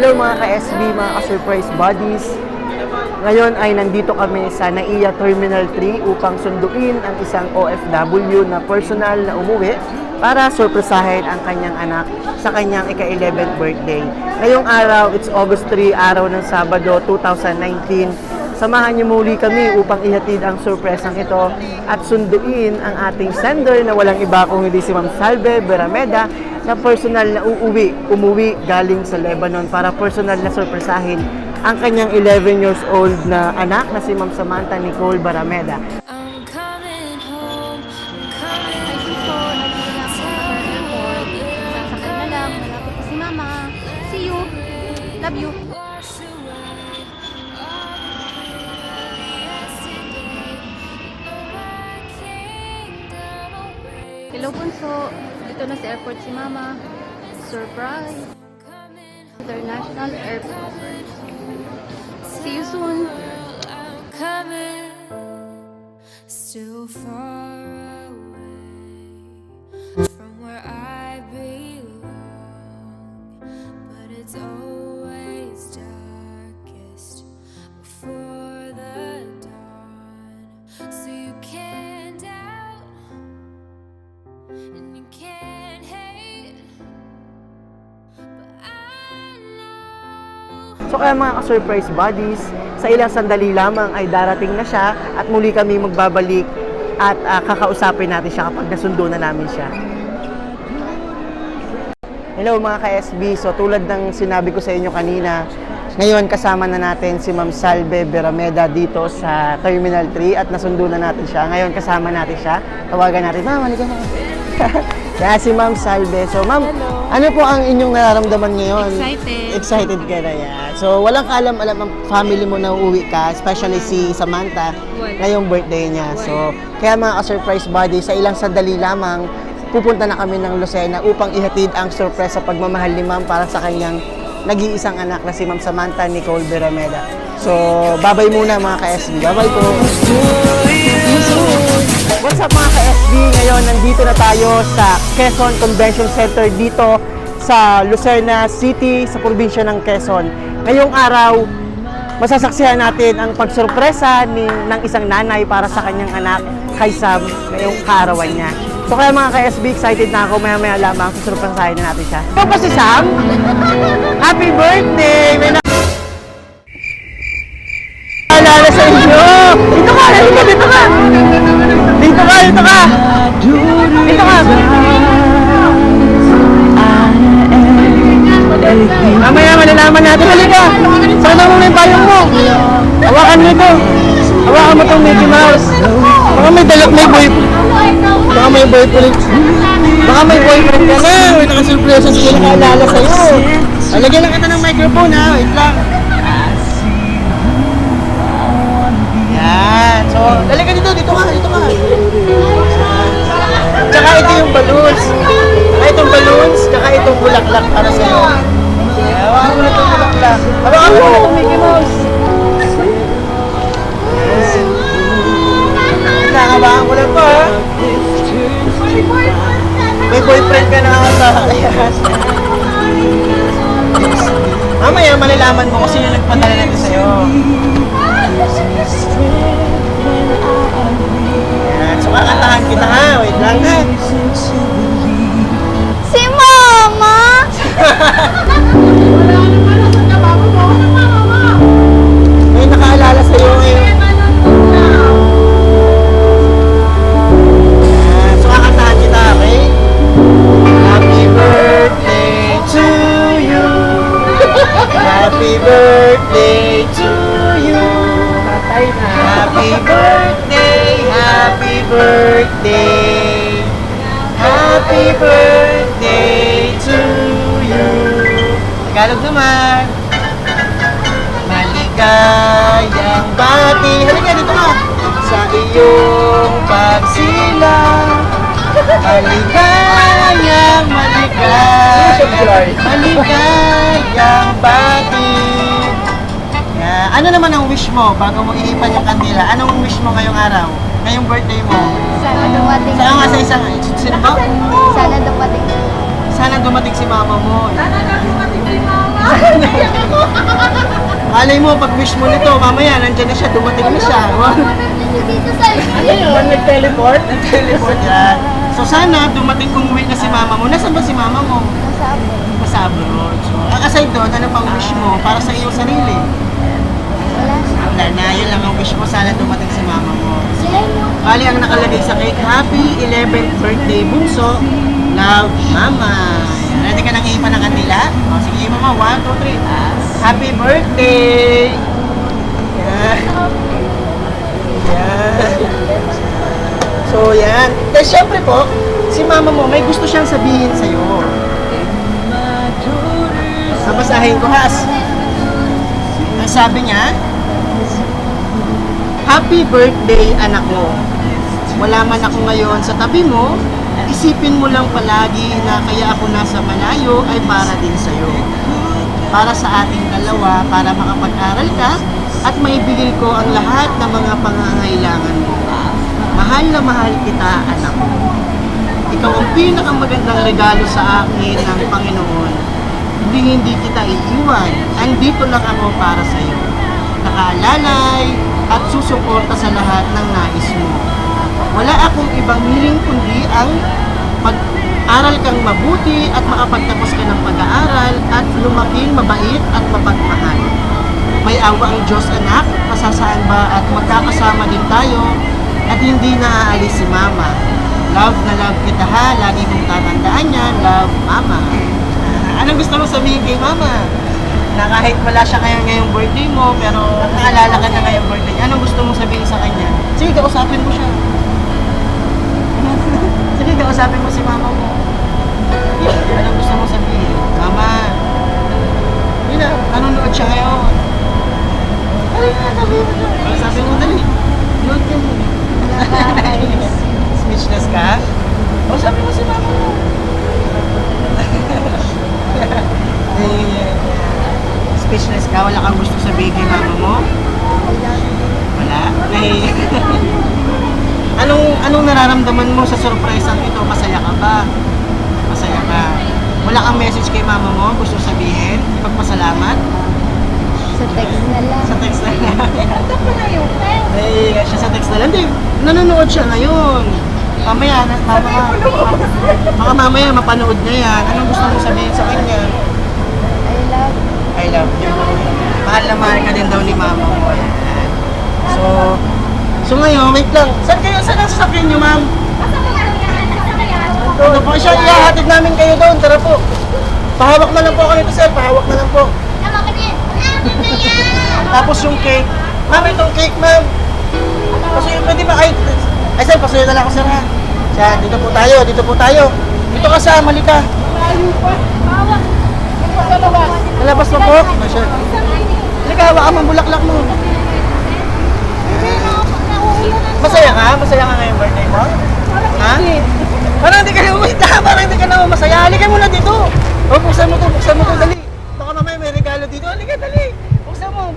Hello mga ka-SB, mga ka-surprise buddies. Ngayon ay nandito kami sa NAIA Terminal 3 upang sunduin ang isang OFW na personal na umuwi para surpresahin ang kanyang anak sa kanyang ika-11th birthday. Ngayong araw, it's August 3, araw ng Sabado, 2019. Samahan niyo muli kami upang ihatid ang surpresang ito at sunduin ang ating sender na walang iba kung hindi si Ma'am Salve Berameda na personal na umuwi galing sa Lebanon para personal na surpresahin ang kanyang 11 years old na anak na si Ma'am Samantha Nicole Berameda. Sasakay na lang, malapit na si Mama. See you. Love you. Hello, Bunso. Dito na sa airport si Mama. Surprise! International Airport. See you soon. Still far away from where I belong, but it's always darkest before the dawn. So you can't doubt and you can't hate, but I know. So kaya mga ka-surprise buddies, sa ilang sandali lamang ay darating na siya at muli kami magbabalik at kakausapin natin siya kapag nasundo na namin siya. Hello mga ka-SB, so tulad ng sinabi ko sa inyo kanina, ngayon kasama na natin si Ma'am Salve Berameda dito sa Terminal 3 at nasundo na natin siya. Ngayon kasama natin siya, tawagan natin, Ma'am, halika na. Kaya si Ma'am Salve. So Ma'am, ano po ang inyong nararamdaman ngayon? Excited. Excited ka na yan. So walang kaalam-alam ang family mo na uuwi ka, especially si Samantha, ngayong birthday niya. So kaya mga ka-surprise buddy, sa ilang sandali lamang, pupunta na kami ng Lucena upang ihatid ang surprise sa pagmamahal ni Ma'am para sa kanyang nag-iisang anak na si Ma'am Samantha Nicole Berameda. So babay muna mga ka-SB. Babay po. What's up mga ka-SB? Ngayon, nandito na tayo sa Quezon Convention Center dito sa Lucena City, sa probinsya ng Quezon. Ngayong araw, masasaksihan natin ang pagsurpresa ng isang nanay para sa kanyang anak kay Sam ngayong kaarawan niya. So kaya mga ka-SB, excited na ako. Maya-maya lamang susurpresahin na natin siya. Ito pa si Sam? Happy birthday! May naalala sa inyo! Dito ka! Dito ka! Dito ka! Dito ka! Dito ka! Mamaya malalaman natin. Halika! Sana mo may payong mo! Hawakan mo ito! Hawakan mo itong Mickey Mouse! Baka may boyfriend! Baka may boyfriend! Baka may boyfriend ka na! May nakasurpresa sila nakaalala sa'yo! Lagyan lang kita ng microphone ha! Wait lang! Yan! So, dali ka dito! Dito ka! Dito ka! Tsaka ito yung balloons! Tsaka itong balloons! Tsaka itong bulaklak para sa'yo! Hawakan mo na itong bulaklak! Hawakan mo na itong Mickey Mouse! Nakabahan ko lang po ha! May boyfriend ka na sa kayas! Mamaya malalaman mo kung sino nagpadala natin sa'yo! Yan, so kakantahan kita ha! Wait lang ha! Si Mama! May nakaalala sa'yo ngayon. Yan, so kakantahan kita, okay? Happy birthday to you! Happy birthday to you! Happy birthday! Happy birthday! Happy birthday to you! Tagalog naman! Maligayang bati! Halika dito ka! Sa iyong pagsilang maligayang bati! Ano naman ang wish mo bago mo iipan yung kandila? Anong wish mo ngayong araw? Ngayong birthday mo? Sana dumating. Saan nga sa isang... Sino ba? Sana dumating. Sana dumating si mama mo. Sana dumating si mama. Malay mo, pag wish mo nito, mamaya, nandiyan na siya, dumating na siya. Dito sa Ayun, nag-teleport? Nag-teleport yan. So sana, dumating umuwi na si mama mo. Nasaan ba si mama mo? Sa abroad. So, aside doon, ano pang wish mo para sa iyong sarili? Wala na, yun lang ang wish mo. Sana dumating si mama mo. Bali, ang nakalagay sa cake, Happy 11th birthday, Bunso. Love, Mama. Ready ka nang iipan ng kandila? O, sige, Mama. 1, 2, 3. Happy birthday! Yan. Yan. So, yan. Dahil syempre po, si mama mo, may gusto siyang sabihin sa'yo. Babasahin ko, Has. Ang sabi niya, Happy birthday, anak ko. Wala man ako ngayon sa tabi mo, isipin mo lang palagi na kaya ako nasa malayo ay para din sa'yo. Para sa ating dalawa, para makapag-aral ka at maibigay ko ang lahat ng mga pangangailangan mo. Mahal na mahal kita, anak ko. Ikaw ang pinakamagandang regalo sa akin ng Panginoon. Hindi kita iiwan. Andito lang ako para sa iyo. Nakaalalay at susuporta sa lahat ng nais mo. Wala akong ibang hiling kundi ang pag-aral kang mabuti at makapagtapos ka ng pag-aaral at lumaking mabait at mapagmahal. May awa ang Diyos, anak, masasaan ba at magkakasama din tayo at hindi naaalis si Mama. Love na love kita ha, lagi mong tatandaan yan, love, Mama. Anong gusto mo sabihin kay Mama? Na kahit wala siya ngayong birthday mo, pero naalala ka na ngayong birthday niya, anong gusto mong sabihin sa kanya? Sige, kausapin mo siya. Sige, kausapin mo si Mama mo. Anong gusto mong sabihin? Mama, yun na, nanonood siya ngayon. Ay, sabihin mo siya. Sabi mo, dali. Load ka mo. Speechless ka? O, sabi mo si Mama mo. Speechless ka? Wala kang gusto sabihin kay Mama mo? Wala? Anong nararamdaman mo sa surprise ang ito? Masaya ka ba? Masaya ka? Wala kang message kay Mama mo? Gusto sabihin? Ipagpasalamat? Sa text na lang. Sa text na lang. Ay, siya sa text na lang. Hindi, nanonood siya ngayon. Mamaya, baka mamaya mapanood niya yan. Anong gusto mo sabihin sa kanya? I love you. Mahal na mahal ka din daw ni Mama mo. Ayan. So ngayon, wait lang. Saan ang sasakyan niyo, Ma'am? Ano po siya? Ihahatid namin kayo doon. Tara po. Pahawak na lang po ako nito, sir. Pahawak na lang po. Tapos yung cake. Ma'am, itong cake, ma'am. Pasuyo, pwede ba? Ay, sir, pasuyo na lang ako, sir, ha? Siya, dito po tayo, dito po tayo. Dito ka sa, malika. Malabas mo po. Sir. Halika, hawakan mo ang bulaklak mo. Masaya ka? Masaya ka ngayong birthday mo? Ha? Parang hindi ka na umita, parang hindi ka na masaya. Halika muna dito. O, buksan mo to, dali. Baka mamaya may regalo dito. Halika, dali. Buksan mo.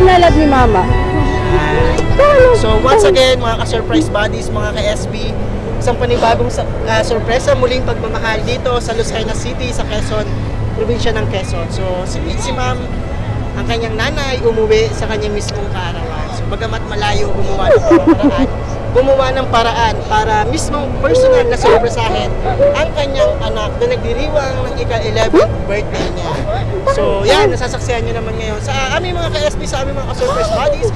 na love ni Mama. So once again, mga ka-surprise buddies, mga ka-SB, isang panibagong sorpresa, muling pagmamahal dito sa Lucena City, sa Quezon, probinsya ng Quezon. So si Ma'am, ang kanyang nanay, umuwi sa kanyang mismong kaarawan. So bagamat malayo, gumawa ng paraan para mismong personal na sorpresahin ang kanyang anak na nagdiriwang ng ika-11th birthday niya. So yan, nasasaksihan nyo naman ngayon sa aming mga ka-SB, sa aming mga ka-surprise buddies.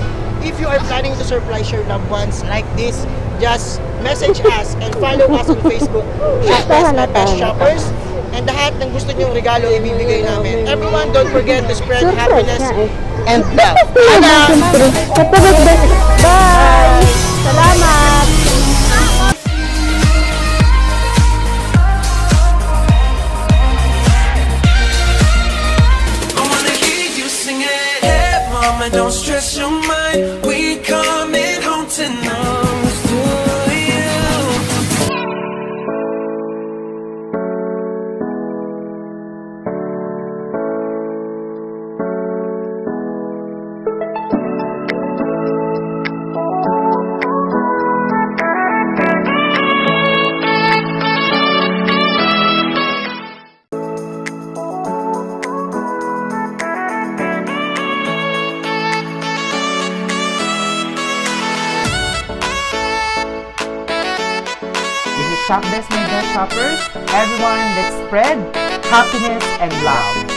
If you are planning to surprise your loved ones like this, just message us and follow us on Facebook, Shop Best and Best Shoppers. And lahat ng gusto nyong regalo ibibigay namin. Everyone, don't forget to spread happiness and love. Bye! Salamat! I wanna hear you sing it. Hey, mama, don't stress your mind. We coming home tonight to you. This is Shop Best My Best Shoppers. Everyone, let's spread happiness and love.